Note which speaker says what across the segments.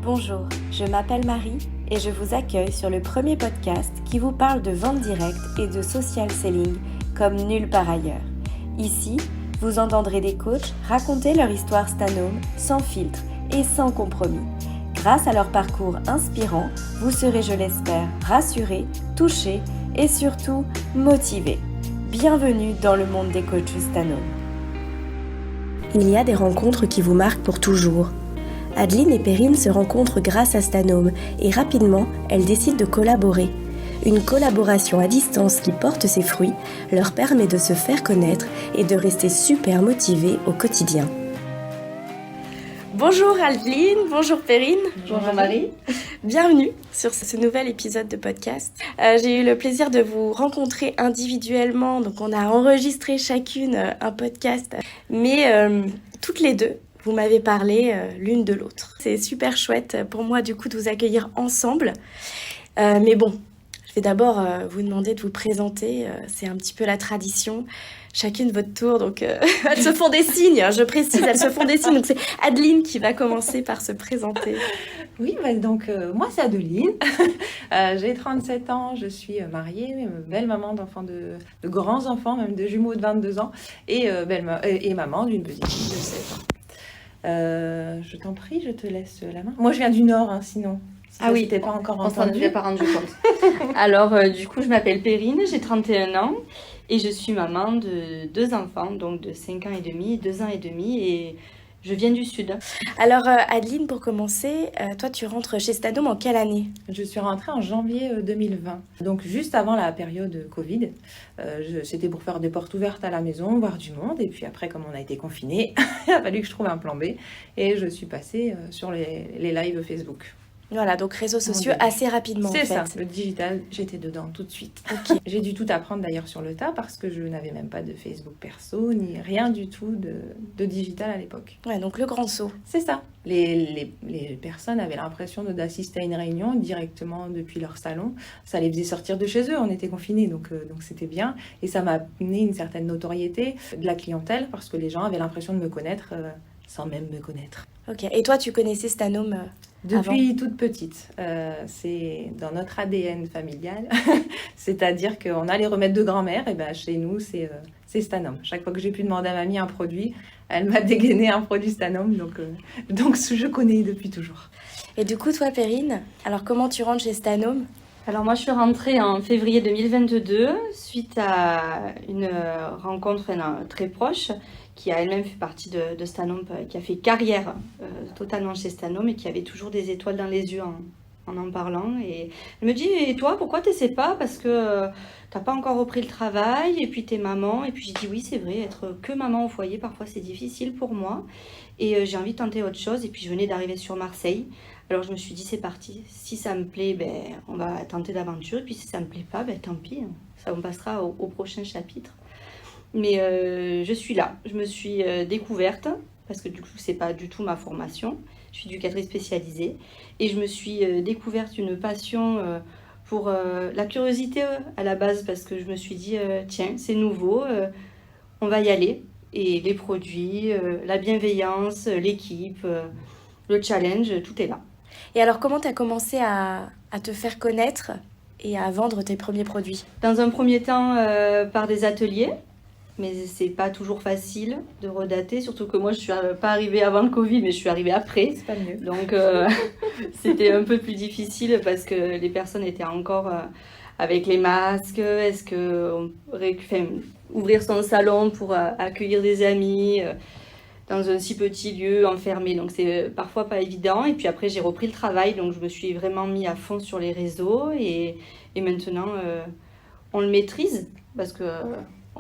Speaker 1: Bonjour, je m'appelle Marie et je vous accueille sur le premier podcast qui vous parle de vente directe et de social selling comme nulle part ailleurs. Ici, vous entendrez des coachs raconter leur histoire Stanome sans filtre et sans compromis. Grâce à leur parcours inspirant, vous serez, je l'espère, rassurés, touchés et surtout motivés. Bienvenue dans le monde des coachs Stanome. Il y a des rencontres qui vous marquent pour toujours. Adeline et Perrine se rencontrent grâce à Stanome et rapidement, elles décident de collaborer. Une collaboration à distance qui porte ses fruits leur permet de se faire connaître et de rester super motivées au quotidien. Bonjour Adeline, bonjour Perrine.
Speaker 2: Bonjour Marie.
Speaker 1: Bienvenue sur ce nouvel épisode de podcast. J'ai eu le plaisir de vous rencontrer individuellement, donc on a enregistré chacune un podcast, mais toutes les deux, vous m'avez parlé l'une de l'autre. C'est super chouette pour moi du coup de vous accueillir ensemble. Mais bon, je vais d'abord vous demander de vous présenter. C'est un petit peu la tradition. Chacune votre tour. Donc elles se font des signes, je précise, elles se font des signes. Donc c'est Adeline qui va commencer par se présenter.
Speaker 2: Oui, donc moi c'est Adeline. J'ai 37 ans, je suis mariée, belle maman d'enfants, de grands enfants, même de jumeaux de 22 ans, et maman d'une petite fille de 7 ans. Je t'en prie, je te laisse la main. Moi, je viens du Nord, sinon. Si
Speaker 3: ah oui,
Speaker 2: t'es pas encore
Speaker 3: on s'en
Speaker 2: entendu.
Speaker 3: est pas rendu compte. Alors, du coup, je m'appelle Perrine, j'ai 31 ans et je suis maman de 2 enfants, donc de 5 ans et demi, 2 ans et demi, et je viens du Sud.
Speaker 1: Alors, Adeline, pour commencer, toi, tu rentres chez Stanome en quelle année ?
Speaker 2: Je suis rentrée en janvier 2020, donc juste avant la période Covid. C'était pour faire des portes ouvertes à la maison, voir du monde, et puis après, comme on a été confinés, il a fallu que je trouve un plan B, et je suis passée sur les lives Facebook.
Speaker 1: Voilà, donc réseaux sociaux assez rapidement.
Speaker 2: C'est
Speaker 1: en fait.
Speaker 2: ça, le digital, j'étais dedans tout de suite.
Speaker 1: Okay.
Speaker 2: J'ai dû tout apprendre d'ailleurs sur le tas parce que je n'avais même pas de Facebook perso, ni rien du tout de digital à l'époque.
Speaker 1: Ouais, donc le grand saut.
Speaker 2: C'est ça. Les personnes avaient l'impression d'assister à une réunion directement depuis leur salon. Ça les faisait sortir de chez eux, on était confinés, donc c'était bien. Et ça m'a amené une certaine notoriété de la clientèle parce que les gens avaient l'impression de me connaître sans même me connaître.
Speaker 1: Ok, et toi tu connaissais Stanome
Speaker 2: depuis toute petite, c'est dans notre ADN familial, c'est-à-dire qu'on a les remèdes de grand-mère, et ben chez nous c'est Stanome. Chaque fois que j'ai pu demander à mamie un produit, elle m'a dégainé un produit Stanome, donc je connais depuis toujours.
Speaker 1: Et du coup toi Perrine, alors comment tu rentres chez Stanome ?
Speaker 3: Alors moi je suis rentrée en février 2022 suite à une rencontre très proche qui a elle-même fait partie de Stanome, qui a fait carrière totalement chez Stanome et qui avait toujours des étoiles dans les yeux en parlant. Et elle me dit, et toi, pourquoi tu n'essaies pas ? Parce que tu n'as pas encore repris le travail et puis tu es maman. Et puis j'ai dit, oui, c'est vrai, être que maman au foyer, parfois c'est difficile pour moi. Et j'ai envie de tenter autre chose. Et puis je venais d'arriver sur Marseille. Alors je me suis dit, c'est parti. Si ça me plaît, on va tenter l'aventure. Et puis si ça ne me plaît pas, tant pis. Ça, on passera au prochain chapitre. Mais je suis là, je me suis découverte, parce que du coup, c'est pas du tout ma formation. Je suis éducatrice spécialisée. Et je me suis découverte une passion pour la curiosité à la base, parce que je me suis dit, tiens, c'est nouveau, on va y aller. Et les produits, la bienveillance, l'équipe, le challenge, tout est là.
Speaker 1: Et alors, comment tu as commencé à te faire connaître et à vendre tes premiers produits ?
Speaker 3: Dans un premier temps, par des ateliers. Mais c'est pas toujours facile de redater, surtout que moi je suis pas arrivée avant le Covid, mais je suis arrivée après.
Speaker 2: C'est pas mieux.
Speaker 3: Donc c'était un peu plus difficile parce que les personnes étaient encore avec les masques. Est-ce que ouvrir son salon pour accueillir des amis dans un si petit lieu enfermé, donc c'est parfois pas évident. Et puis après j'ai repris le travail, donc je me suis vraiment mis à fond sur les réseaux et maintenant on le maîtrise parce que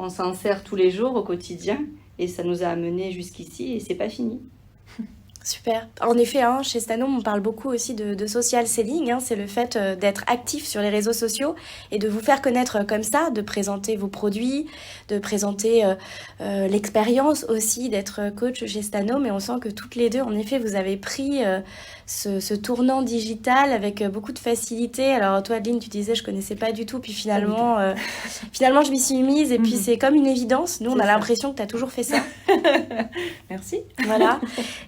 Speaker 3: on s'en sert tous les jours au quotidien et ça nous a amenés jusqu'ici et c'est pas fini.
Speaker 1: Super. En effet, chez Stanome, on parle beaucoup aussi de social selling. C'est le fait d'être actif sur les réseaux sociaux et de vous faire connaître comme ça, de présenter vos produits, de présenter l'expérience aussi d'être coach chez Stanome. Et on sent que toutes les deux, en effet, vous avez pris ce tournant digital avec beaucoup de facilité. Alors toi, Adeline, tu disais, je connaissais pas du tout. Puis finalement, je m'y suis mise et puis c'est comme une évidence. Nous, on a l'impression que tu as toujours fait ça.
Speaker 2: Merci.
Speaker 1: Voilà.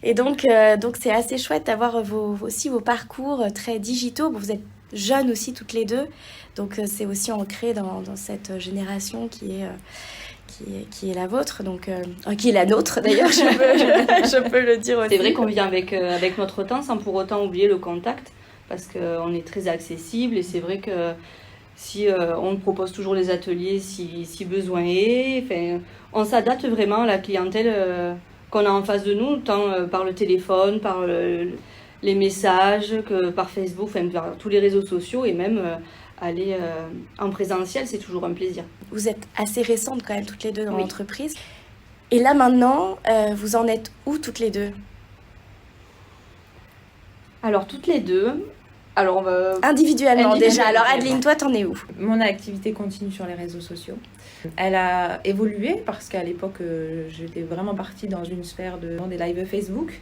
Speaker 1: Et donc, Donc c'est assez chouette d'avoir aussi vos parcours très digitaux. Bon, vous êtes jeunes aussi toutes les deux, donc c'est aussi ancré dans cette génération qui est la vôtre, donc qui est la nôtre d'ailleurs, je peux le dire aussi.
Speaker 3: C'est vrai qu'on vient avec notre temps sans pour autant oublier le contact, parce qu'on est très accessible et c'est vrai que si on propose toujours les ateliers si besoin est, enfin, on s'adapte vraiment à la clientèle qu'on a en face de nous, tant par le téléphone, par les messages, que par Facebook, enfin, par tous les réseaux sociaux et même aller en présentiel, c'est toujours un plaisir.
Speaker 1: Vous êtes assez récentes quand même toutes les deux dans
Speaker 3: Oui.
Speaker 1: l'entreprise. Et là maintenant, vous en êtes où toutes les deux?
Speaker 3: Alors toutes les deux, alors
Speaker 1: Individuellement déjà. Alors
Speaker 3: Individuellement.
Speaker 1: Adeline, toi t'en es où?
Speaker 2: Mon activité continue sur les réseaux sociaux. Elle a évolué parce qu'à l'époque, j'étais vraiment partie dans une sphère des lives Facebook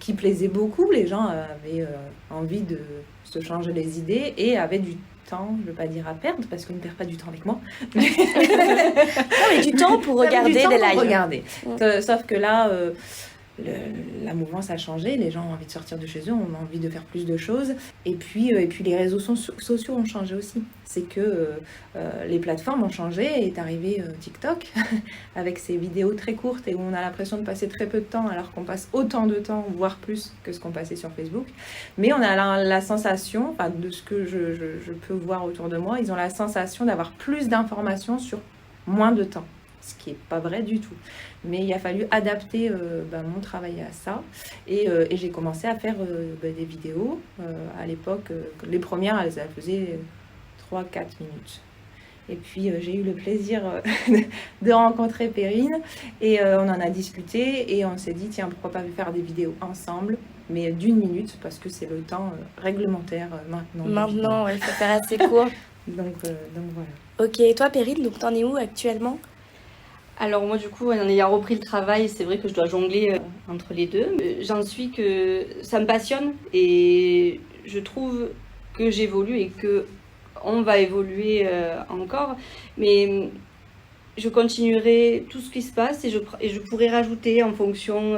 Speaker 2: qui plaisait beaucoup. Les gens avaient envie de se changer les idées et avaient du temps, je ne veux pas dire à perdre parce qu'on ne perd pas du temps avec moi.
Speaker 1: Non, mais du temps pour regarder des lives.
Speaker 2: Regarder.
Speaker 1: Ouais.
Speaker 2: Sauf que là, la mouvance a changé, les gens ont envie de sortir de chez eux, ont envie de faire plus de choses. Et puis les réseaux sociaux ont changé aussi. C'est que les plateformes ont changé et est arrivé TikTok avec ses vidéos très courtes et où on a l'impression de passer très peu de temps alors qu'on passe autant de temps, voire plus que ce qu'on passait sur Facebook. Mais on a la sensation, enfin, de ce que je peux voir autour de moi, ils ont la sensation d'avoir plus d'informations sur moins de temps. Ce qui n'est pas vrai du tout. Mais il a fallu adapter mon travail à ça. Et j'ai commencé à faire des vidéos. À l'époque, les premières, elles faisaient 3-4 minutes. Et puis j'ai eu le plaisir de rencontrer Perrine. Et on en a discuté. Et on s'est dit, tiens, pourquoi pas faire des vidéos ensemble, mais d'1 minute, parce que c'est le temps réglementaire maintenant.
Speaker 1: Maintenant, il faut faire assez court.
Speaker 2: Donc voilà.
Speaker 1: Ok, et toi Perrine, donc t'en es où actuellement?
Speaker 3: Alors moi du coup, en ayant repris le travail, c'est vrai que je dois jongler entre les deux. J'en suis que ça me passionne et je trouve que j'évolue et que on va évoluer encore. Mais je continuerai tout ce qui se passe et je pourrai rajouter en fonction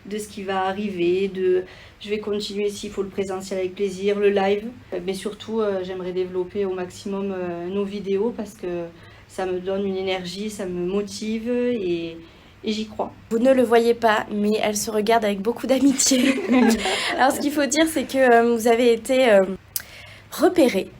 Speaker 3: de ce qui va arriver. Je vais continuer s'il faut le présentiel avec plaisir, le live. Mais surtout, j'aimerais développer au maximum nos vidéos parce que ça me donne une énergie, ça me motive et j'y crois.
Speaker 1: Vous ne le voyez pas, mais elles se regardent avec beaucoup d'amitié. Alors ce qu'il faut dire, c'est que vous avez été repérées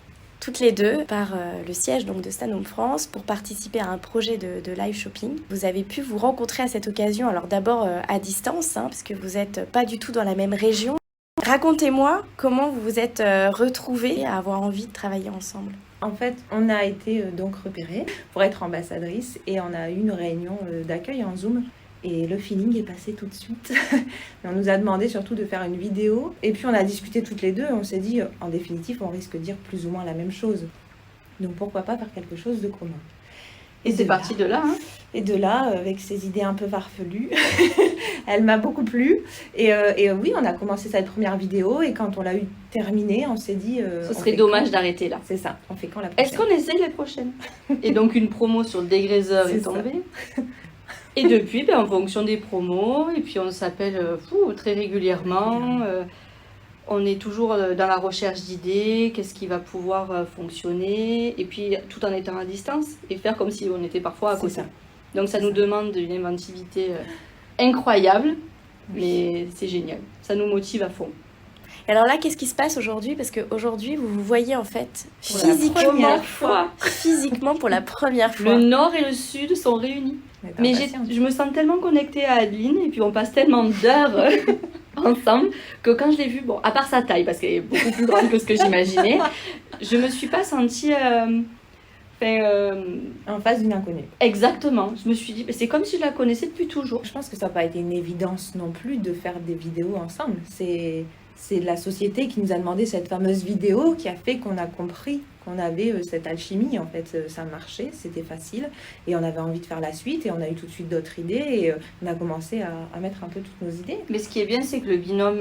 Speaker 1: toutes les deux par le siège donc, de Stanhome France pour participer à un projet de live shopping. Vous avez pu vous rencontrer à cette occasion, alors d'abord à distance, parce que vous n'êtes pas du tout dans la même région. Racontez-moi comment vous vous êtes retrouvées à avoir envie de travailler ensemble.
Speaker 2: En fait, on a été donc repérés pour être ambassadrice et on a eu une réunion d'accueil en Zoom. Et le feeling est passé tout de suite. On nous a demandé surtout de faire une vidéo. Et puis on a discuté toutes les deux et on s'est dit, en définitive, on risque de dire plus ou moins la même chose. Donc pourquoi pas faire quelque chose de commun.
Speaker 3: Et c'est parti de là. Hein.
Speaker 2: Et de là, avec ses idées un peu farfelues, elle m'a beaucoup plu. Et oui, on a commencé cette première vidéo et quand on l'a eu terminée, on s'est dit...
Speaker 3: Ce serait dommage d'arrêter là.
Speaker 2: C'est ça, on fait quand la prochaine?
Speaker 3: Est-ce qu'on essaye la prochaine? Et donc une promo sur le dégraisseur est tombée. Et depuis, en fonction des promos, et puis on s'appelle très régulièrement. On est toujours dans la recherche d'idées, qu'est-ce qui va pouvoir fonctionner, et puis tout en étant à distance, et faire comme si on était parfois à côté.
Speaker 2: Ça.
Speaker 3: Donc ça nous demande une inventivité incroyable, mais c'est génial. Ça nous motive à fond.
Speaker 1: Et alors là, qu'est-ce qui se passe aujourd'hui? Parce qu'aujourd'hui, vous vous voyez en fait physiquement pour la première fois.
Speaker 3: Le nord et le sud sont réunis. Mais je me sens tellement connectée à Adeline, et puis on passe tellement d'heures ensemble, que quand je l'ai vue, bon, à part sa taille, parce qu'elle est beaucoup plus grande que ce que j'imaginais, je me suis pas sentie...
Speaker 2: en face d'une inconnue.
Speaker 3: Exactement. Je me suis dit, c'est comme si je la connaissais depuis toujours.
Speaker 2: Je pense que ça n'a pas été une évidence non plus de faire des vidéos ensemble. C'est la société qui nous a demandé cette fameuse vidéo qui a fait qu'on a compris qu'on avait cette alchimie. En fait, ça marchait, c'était facile et on avait envie de faire la suite et on a eu tout de suite d'autres idées et on a commencé à mettre un peu toutes nos idées.
Speaker 3: Mais ce qui est bien, c'est que le binôme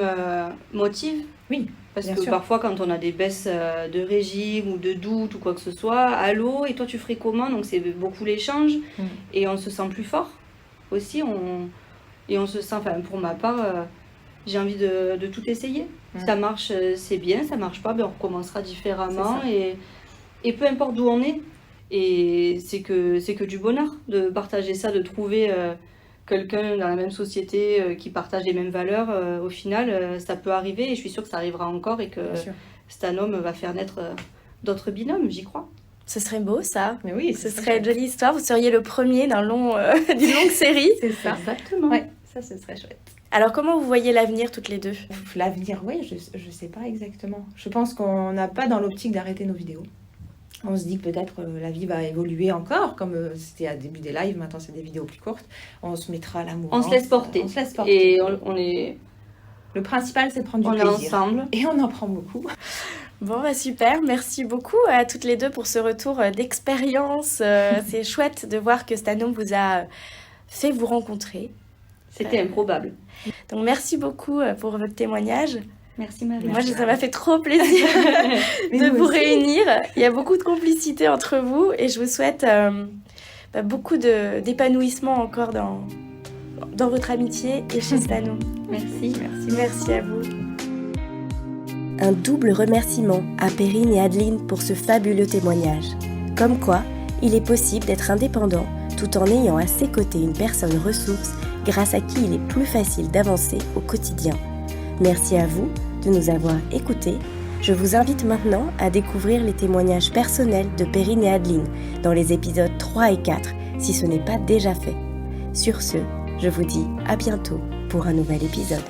Speaker 3: motive.
Speaker 2: Oui.
Speaker 3: Parce
Speaker 2: bien
Speaker 3: que
Speaker 2: sûr.
Speaker 3: Parfois, quand on a des baisses de régime ou de doute ou quoi que ce soit, allô, et toi tu ferais comment? Donc c'est beaucoup l'échange et on se sent plus fort aussi. Et on se sent, enfin pour ma part, j'ai envie de tout essayer. Ça marche, c'est bien, ça marche pas, ben on recommencera différemment et peu importe d'où on est. Et c'est que du bonheur de partager ça, de trouver quelqu'un dans la même société qui partage les mêmes valeurs. Au final, ça peut arriver et je suis sûre que ça arrivera encore et que Stanome va faire naître d'autres binômes, j'y crois.
Speaker 1: Ce serait beau, ça.
Speaker 2: Mais oui,
Speaker 1: ce serait une jolie histoire. Vous seriez le premier d'une longue série.
Speaker 2: C'est ça.
Speaker 3: Exactement.
Speaker 2: Ouais, ça, ce serait chouette.
Speaker 1: Alors, comment vous voyez l'avenir toutes les deux ?
Speaker 2: L'avenir, oui, je sais pas exactement. Je pense qu'on n'a pas dans l'optique d'arrêter nos vidéos. On se dit que peut-être la vie va évoluer encore, comme c'était à début des lives, maintenant c'est des vidéos plus courtes. On se mettra à l'amour.
Speaker 3: On se laisse porter. Et on est...
Speaker 2: Le principal, c'est de prendre du
Speaker 3: plaisir.
Speaker 2: On est ensemble. Et on en prend beaucoup.
Speaker 1: Bon, super. Merci beaucoup à toutes les deux pour ce retour d'expérience. C'est chouette de voir que Stanome vous a fait vous rencontrer.
Speaker 3: C'était improbable.
Speaker 1: Donc, merci beaucoup pour votre témoignage.
Speaker 3: Merci Marie.
Speaker 1: Moi, ça m'a fait trop plaisir de vous réunir. Il y a beaucoup de complicité entre vous et je vous souhaite beaucoup d'épanouissement encore dans votre amitié et chez Stanome. Merci à vous. Un double remerciement à Perrine et Adeline pour ce fabuleux témoignage. Comme quoi, il est possible d'être indépendant tout en ayant à ses côtés une personne ressource grâce à qui il est plus facile d'avancer au quotidien. Merci à vous de nous avoir écoutés. Je vous invite maintenant à découvrir les témoignages personnels de Perrine et Adeline dans les épisodes 3 et 4 si ce n'est pas déjà fait. Sur ce, je vous dis à bientôt pour un nouvel épisode.